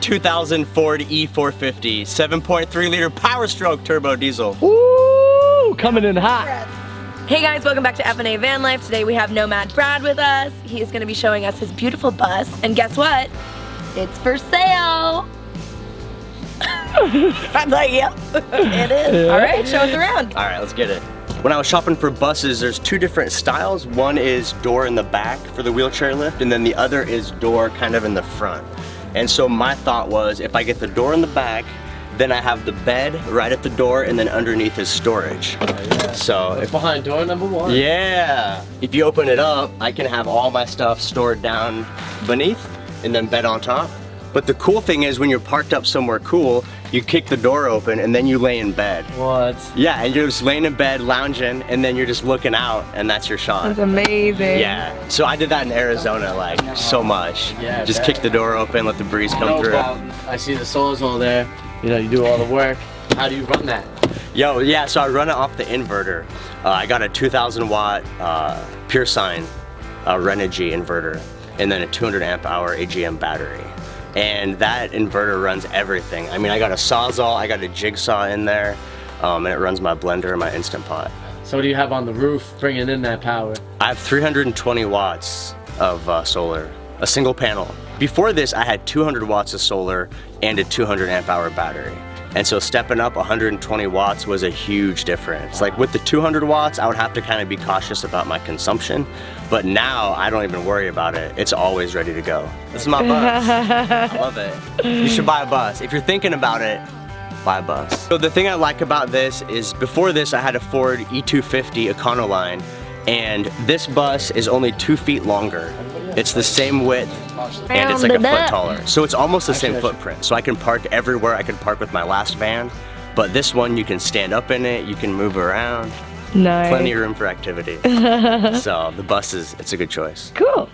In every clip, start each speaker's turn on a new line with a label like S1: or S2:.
S1: 2000 Ford E-450, 7.3 liter Power Stroke turbo diesel.
S2: Woo! Coming in hot.
S3: Hey guys, welcome back to F&A Van Life. Today we have Nomad Brad with us. He is going to be showing us his beautiful bus. And guess what? It's for sale. I'm like, yep, it is. All right, show us around.
S1: All right, let's get it. When I was shopping for buses, there's two different styles. One is door in the back for the wheelchair lift, and then the other is door kind of in the front. And so my thought was, if I get the door in the back, then I have the bed right at the door, and then underneath is storage.
S2: Yeah.
S1: So
S2: it's behind door number 1.
S1: Yeah. If you open it up, I can have all my stuff stored down beneath, and then bed on top. But the cool thing is when you're parked up somewhere cool, you kick the door open and then you lay in bed.
S2: What?
S1: Yeah, and you're just laying in bed, lounging, and then you're just looking out, and that's your shot.
S3: That's amazing.
S1: Yeah, so I did that in Arizona, like, so much.
S2: Yeah,
S1: just kick the door open, let the breeze come through.
S2: I see the solar's all there. You know, you do all the work. How do you run that?
S1: Yo, yeah, so I run it off the inverter. I got a 2000 watt Pure Sine Renogy inverter, and then a 200 amp hour AGM battery. And that inverter runs everything. I mean, I got a Sawzall, I got a jigsaw in there, and it runs my blender and my Instant Pot.
S2: So what do you have on the roof bringing in that power?
S1: I have 320 watts of solar, a single panel. Before this, I had 200 watts of solar and a 200 amp hour battery. And so stepping up 120 watts was a huge difference. Like with the 200 watts, I would have to kind of be cautious about my consumption. But now I don't even worry about it. It's always ready to go. This is my bus. I love it. You should buy a bus. If you're thinking about it, buy a bus. So the thing I like about this is before this, I had a Ford E-250 Econoline, and this bus is only 2 feet longer. It's the same width, and it's like a foot taller. So it's almost the same footprint. So I can park everywhere I could park with my last van, but this one you can stand up in it, you can move around.
S3: Nice.
S1: Plenty of room for activity. So the bus it's a good choice.
S3: Cool.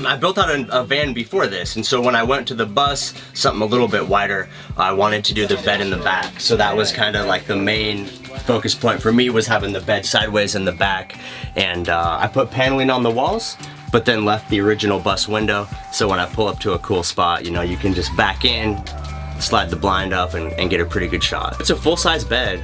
S1: I built out a van before this, and so when I went to the bus, something a little bit wider, I wanted to do the bed in the back. So that was kind of like the main focus point for me, was having the bed sideways in the back. And I put paneling on the walls, but then left the original bus window. So when I pull up to a cool spot, you know, you can just back in, slide the blind up, and get a pretty good shot. It's a full-size bed.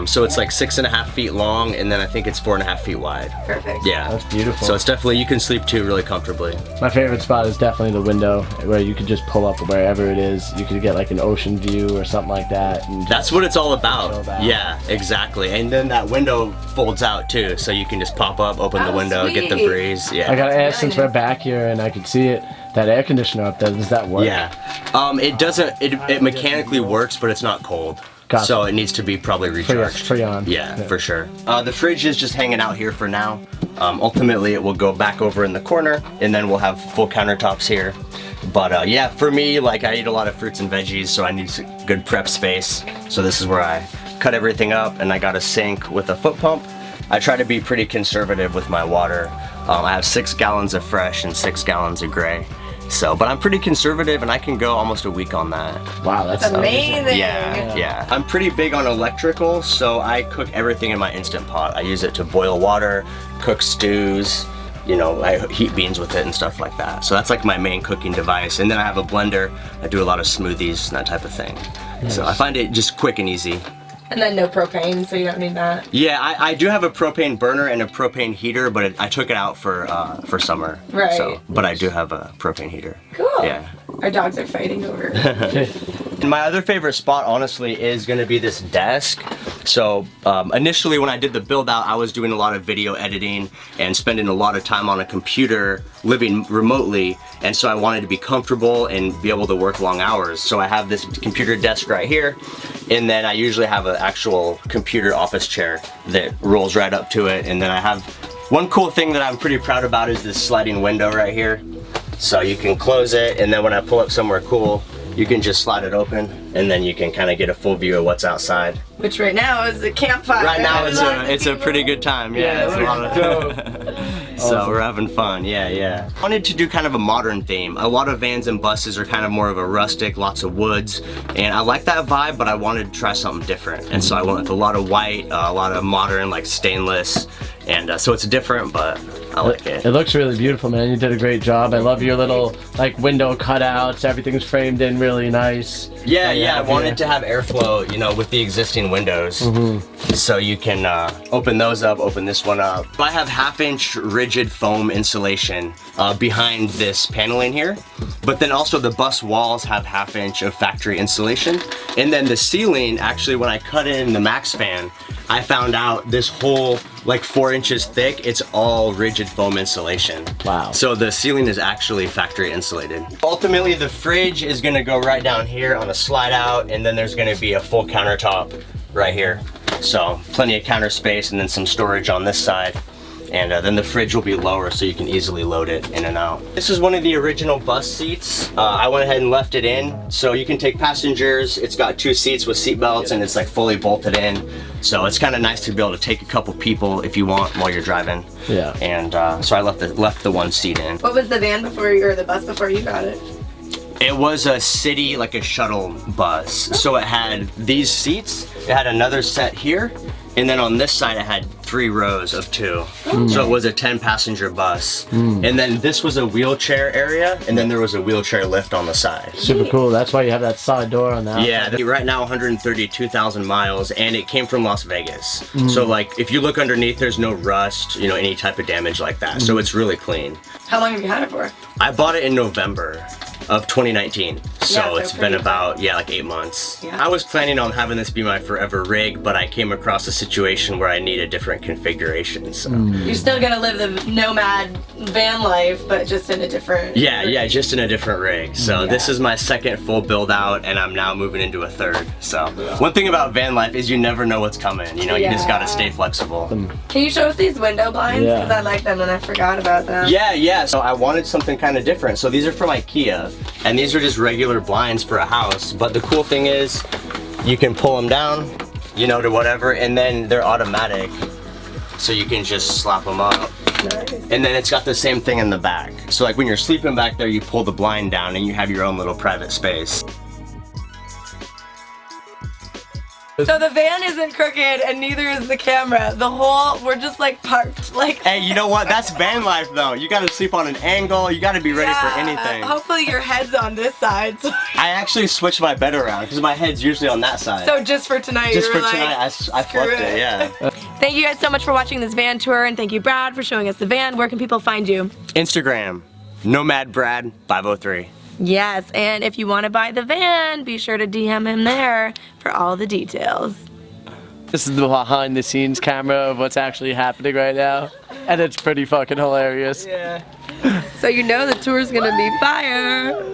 S1: So it's like 6.5 feet long, and then I think it's 4.5 feet wide.
S3: Perfect.
S1: Yeah.
S2: That's beautiful.
S1: So it's definitely, you can sleep too really comfortably.
S2: My favorite spot is definitely the window, where you could just pull up wherever it is. You could get like an ocean view or something like that. And
S1: that's what it's all about. Yeah, exactly. And then that window folds out too, so you can just pop up, open the window,
S3: sweet.
S1: get the breeze. Yeah.
S2: I gotta ask, since we're back here and I can see it, that air conditioner up there, does that work?
S1: Yeah. It doesn't, it mechanically works, but it's not cold.
S2: Gotcha.
S1: So it needs to be probably recharged.
S2: Free on.
S1: Yeah, for sure. The fridge is just hanging out here for now. Ultimately, it will go back over in the corner, and then we'll have full countertops here. But yeah, for me, like, I eat a lot of fruits and veggies, so I need good prep space. So this is where I cut everything up, and I got a sink with a foot pump. I try to be pretty conservative with my water. I have 6 gallons of fresh and 6 gallons of gray. So, but I'm pretty conservative, and I can go almost a week on that.
S2: Wow, that's
S3: amazing.
S1: Yeah. I'm pretty big on electrical, so I cook everything in my Instant Pot. I use it to boil water, cook stews, you know, I heat beans with it and stuff like that. So that's like my main cooking device. And then I have a blender. I do a lot of smoothies and that type of thing. Nice. So I find it just quick and easy.
S3: And then no propane, so you don't need that.
S1: Yeah, I do have a propane burner and a propane heater, but I took it out for summer.
S3: Right.
S1: So, but I do have a propane heater.
S3: Cool.
S1: Yeah.
S3: Our dogs are fighting over.
S1: And my other favorite spot, honestly, is gonna be this desk. So initially when I did the build out, I was doing a lot of video editing and spending a lot of time on a computer, living remotely. And so I wanted to be comfortable and be able to work long hours. So I have this computer desk right here. And then I usually have an actual computer office chair that rolls right up to it. And then I have one cool thing that I'm pretty proud about is this sliding window right here. So you can close it, and then when I pull up somewhere cool, you can just slide it open, and then you can kind of get a full view of what's outside.
S3: Which right now is a campfire.
S1: Right now it's a pretty good time. Yeah, it's a lot of so we're having fun. Yeah. I wanted to do kind of a modern theme. A lot of vans and buses are kind of more of a rustic, lots of woods, and I like that vibe, but I wanted to try something different. And so I went with a lot of white, a lot of modern, like stainless, And so it's different, but I like it.
S2: It looks really beautiful, man. You did a great job. I love your little like window cutouts. Everything's framed in really nice.
S1: Yeah, I wanted to have airflow, you know, with the existing windows. So you can open those up, open this one up. I have 1/2-inch rigid foam insulation behind this paneling here. But then also the bus walls have 1/2-inch of factory insulation. And then the ceiling, actually, when I cut in the Max fan, I found out this whole like 4 inches thick, it's all rigid foam insulation.
S2: Wow.
S1: So the ceiling is actually factory insulated. Ultimately, the fridge is gonna go right down here on a slide out, and then there's gonna be a full countertop right here. So plenty of counter space and then some storage on this side. And then the fridge will be lower so you can easily load it in and out. This is one of the original bus seats. I went ahead and left it in. So you can take passengers. It's got 2 seats with seat belts and it's like fully bolted in. So it's kind of nice to be able to take a couple people if you want while you're driving.
S2: Yeah.
S1: And so I left the 1 seat in.
S3: What was the van before or the bus before you got it?
S1: It was a city, like a shuttle bus. So it had these seats, it had another set here, and then on this side it had 3 rows of 2. So it was a 10-passenger bus. And then this was a wheelchair area, and then there was a wheelchair lift on the side.
S2: Super cool. That's why you have that side door on that.
S1: Yeah, right now 132,000 miles, and it came from Las Vegas. So like, if you look underneath, there's no rust, you know, any type of damage like that. So it's really clean.
S3: How long have you had it for?
S1: I bought it in November of 2019. So
S3: so
S1: it's been
S3: pretty
S1: about, like 8 months.
S3: Yeah.
S1: I was planning on having this be my forever rig, but I came across a situation where I need a different configuration, so.
S3: You're still gonna live the nomad van life, but just in a different...
S1: Yeah, just in a different rig. So this is my 2nd full build out, and I'm now moving into a 3rd. So one thing about van life is you never know what's coming. You know, you just gotta stay flexible.
S3: Can you show us these window blinds?
S2: Yeah.
S3: Because I like them and I forgot about them.
S1: Yeah, so I wanted something kind of different. So these are from IKEA, and these are just regular blinds for a house. But the cool thing is, you can pull them down, you know, to whatever, and then they're automatic. So you can just slap them up.
S3: Nice.
S1: And then it's got the same thing in the back. So like when you're sleeping back there, you pull the blind down and you have your own little private space.
S3: So the van isn't crooked and neither is the camera. We're just like parked like...
S1: Hey, you know what? That's van life though. You gotta sleep on an angle. You gotta be ready for anything.
S3: Hopefully your head's on this side. So,
S1: I actually switched my bed around because my head's usually on that side.
S3: so just for tonight,
S1: Just
S3: you
S1: for
S3: were like,
S1: tonight, I flipped it, yeah.
S3: Thank you guys so much for watching this van tour, and thank you, Brad, for showing us the van. Where can people find you?
S1: Instagram, NomadBrad503.
S3: Yes, and if you want to buy the van, be sure to DM him there for all the details.
S2: This is the behind the scenes camera of what's actually happening right now. And it's pretty fucking hilarious.
S1: Yeah.
S3: So you know the tour's gonna be fire.